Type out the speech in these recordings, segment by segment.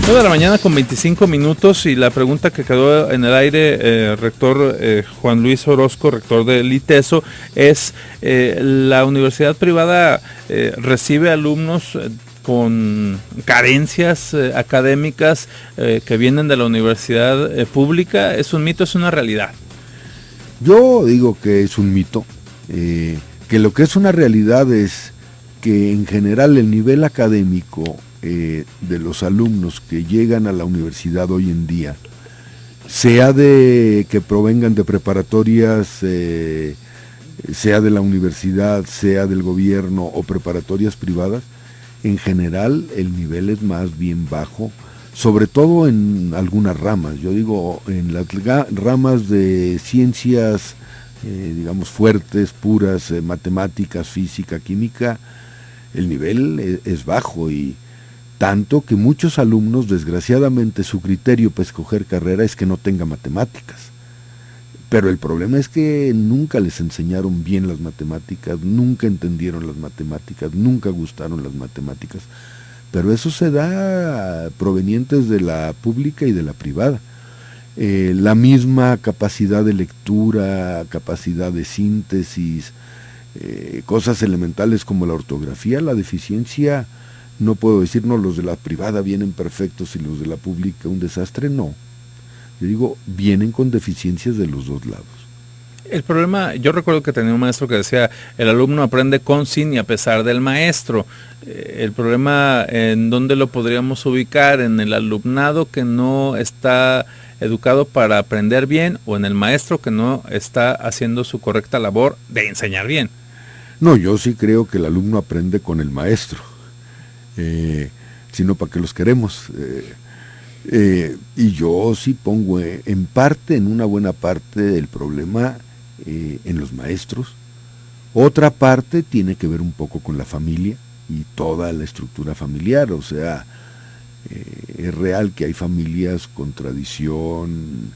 9 de la mañana con 25 minutos y la pregunta que quedó en el aire, rector Juan Luis Orozco, rector del ITESO, es ¿la universidad privada recibe alumnos con carencias académicas que vienen de la universidad pública? ¿Es un mito, es una realidad? Yo digo que es un mito, que lo que es una realidad es que en general el nivel académico de los alumnos que llegan a la universidad hoy en día, sea de que provengan de preparatorias, sea de la universidad, sea del gobierno o preparatorias privadas, en general el nivel es más bien bajo, sobre todo en algunas ramas. Yo digo, en las ramas de ciencias, digamos, fuertes, puras, matemáticas, física, química, el nivel es bajo, y tanto que muchos alumnos, desgraciadamente, su criterio para escoger carrera es que no tenga matemáticas. Pero el problema es que nunca les enseñaron bien las matemáticas, nunca entendieron las matemáticas, nunca gustaron las matemáticas. Pero eso se da provenientes de la pública y de la privada. La misma capacidad de lectura, capacidad de síntesis, cosas elementales como la ortografía, la deficiencia, no puedo decir, no, los de la privada vienen perfectos y los de la pública un desastre, no. Yo digo, vienen con deficiencias de los dos lados. El problema, yo recuerdo que tenía un maestro que decía, el alumno aprende con, sin y a pesar del maestro. El problema, ¿en dónde lo podríamos ubicar? ¿En el alumnado que no está educado para aprender bien, o en el maestro que no está haciendo su correcta labor de enseñar bien? No, yo sí creo que el alumno aprende con el maestro, sino para qué los queremos. Y yo sí pongo en parte, en una buena parte, el problema en los maestros. Otra parte tiene que ver un poco con la familia y toda la estructura familiar. O sea, es real que hay familias con tradición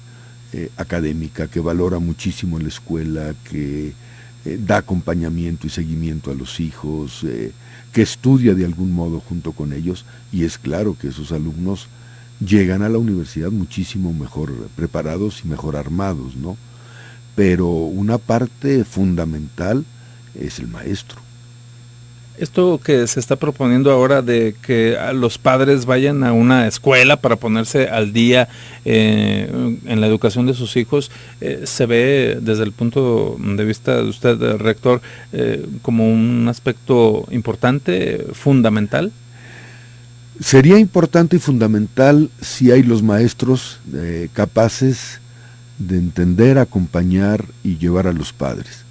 académica, que valora muchísimo la escuela, que da acompañamiento y seguimiento a los hijos, que estudia de algún modo junto con ellos, y es claro que esos alumnos llegan a la universidad muchísimo mejor preparados y mejor armados, ¿no? Pero una parte fundamental es el maestro. Esto que se está proponiendo ahora de que los padres vayan a una escuela para ponerse al día en la educación de sus hijos, se ve desde el punto de vista de usted, rector, como un aspecto importante, fundamental. Sería importante y fundamental si hay los maestros capaces de entender, acompañar y llevar a los padres.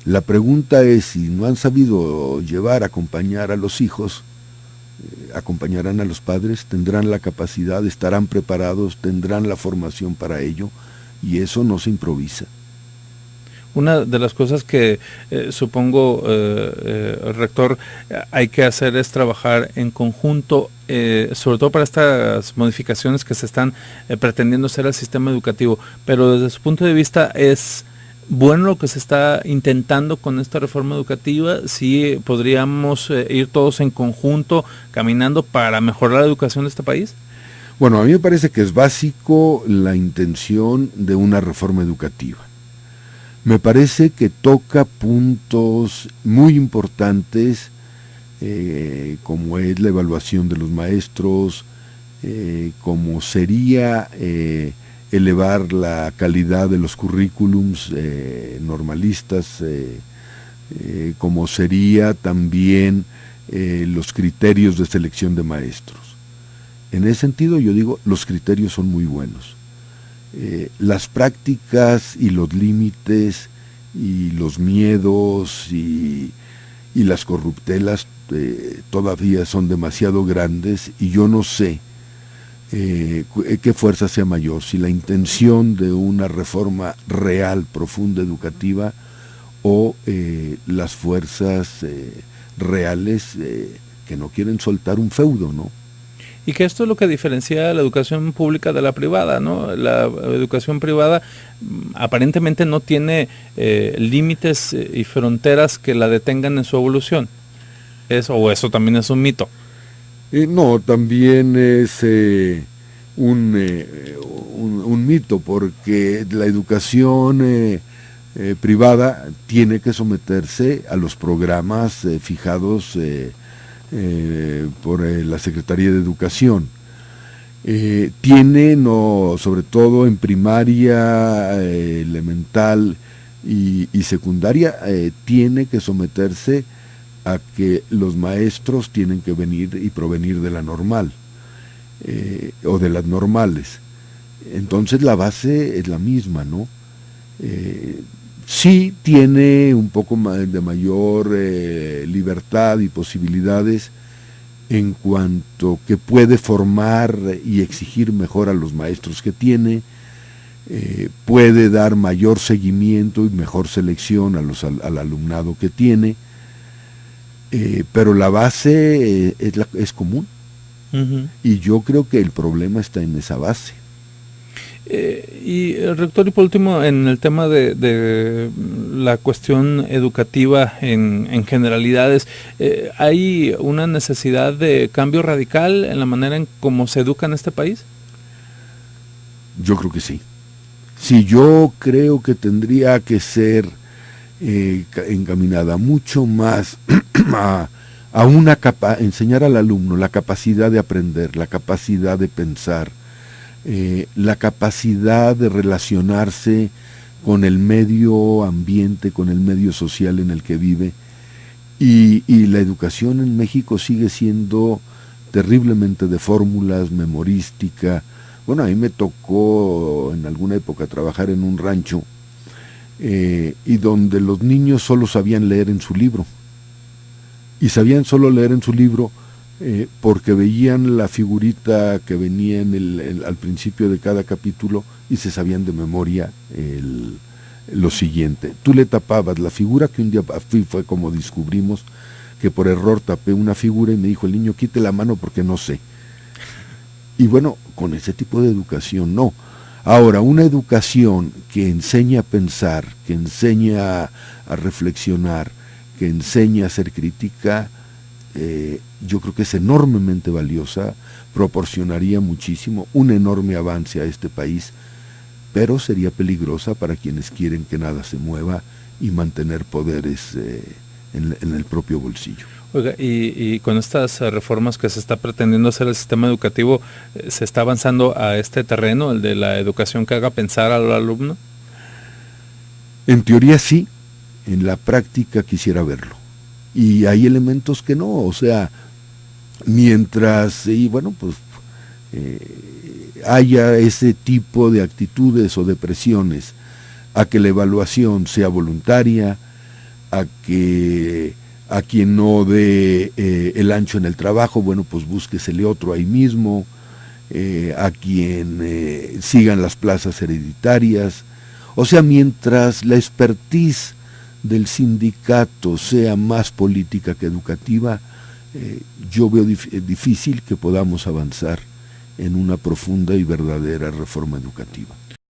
La pregunta es, si no han sabido llevar, acompañar a los hijos, acompañarán a los padres, tendrán la capacidad, estarán preparados, tendrán la formación para ello, y eso no se improvisa. Una de las cosas que supongo, rector, hay que hacer es trabajar en conjunto, sobre todo para estas modificaciones que se están pretendiendo hacer al sistema educativo, pero desde su punto de vista, ¿es bueno lo que se está intentando con esta reforma educativa? ¿Sí podríamos ir todos en conjunto caminando para mejorar la educación de este país? Bueno, a mí me parece que es básico la intención de una reforma educativa. Me parece que toca puntos muy importantes, como es la evaluación de los maestros, como sería elevar la calidad de los currículums normalistas, como sería también los criterios de selección de maestros. En ese sentido, yo digo, los criterios son muy buenos. Las prácticas y los límites y los miedos y las corruptelas todavía son demasiado grandes, y yo no sé qué fuerza sea mayor, si la intención de una reforma real, profunda, educativa, o las fuerzas reales que no quieren soltar un feudo, ¿no? Y que esto es lo que diferencia la educación pública de la privada, ¿no? La educación privada aparentemente no tiene límites y fronteras que la detengan en su evolución. ¿O eso también es un mito? No, también es un mito, porque la educación privada tiene que someterse a los programas fijados por la Secretaría de Educación. Tiene, no, sobre todo en primaria, elemental y secundaria, tiene que someterse a que los maestros tienen que venir y provenir de la normal, o de las normales. Entonces la base es la misma, ¿no? Sí tiene un poco de mayor libertad y posibilidades en cuanto que puede formar y exigir mejor a los maestros que tiene, puede dar mayor seguimiento y mejor selección al alumnado que tiene, pero la base es común. Uh-huh. Y yo creo que el problema está en esa base. Y rector, y por último, en el tema de la cuestión educativa en generalidades, ¿hay una necesidad de cambio radical en la manera en cómo se educa en este país? Yo creo que sí. Sí, yo creo que tendría que ser encaminada mucho más a enseñar al alumno la capacidad de aprender, la capacidad de pensar, la capacidad de relacionarse con el medio ambiente, con el medio social en el que vive, y la educación en México sigue siendo terriblemente de fórmulas, memorística. Bueno, a mí me tocó en alguna época trabajar en un rancho, y donde los niños solo sabían leer en su libro, y sabían solo leer en su libro porque veían la figurita que venía al principio de cada capítulo y se sabían de memoria lo siguiente. Tú le tapabas la figura, que un día fue como descubrimos que por error tapé una figura y me dijo el niño, quite la mano porque no sé. Y bueno, con ese tipo de educación no. Ahora, una educación que enseña a pensar, que enseña a reflexionar, que enseña a ser crítica, yo creo que es enormemente valiosa, proporcionaría muchísimo, un enorme avance a este país, pero sería peligrosa para quienes quieren que nada se mueva y mantener poderes en el propio bolsillo. Oiga, y con estas reformas que se está pretendiendo hacer al sistema educativo, ¿se está avanzando a este terreno, el de la educación que haga pensar al alumno? En teoría sí, en la práctica quisiera verlo. Y hay elementos que no, o sea, mientras, y bueno, pues haya ese tipo de actitudes o de presiones a que la evaluación sea voluntaria, a que a quien no dé el ancho en el trabajo, bueno, pues búsquesele otro ahí mismo, a quien sigan las plazas hereditarias. O sea, mientras la expertise del sindicato sea más política que educativa, yo veo difícil que podamos avanzar en una profunda y verdadera reforma educativa.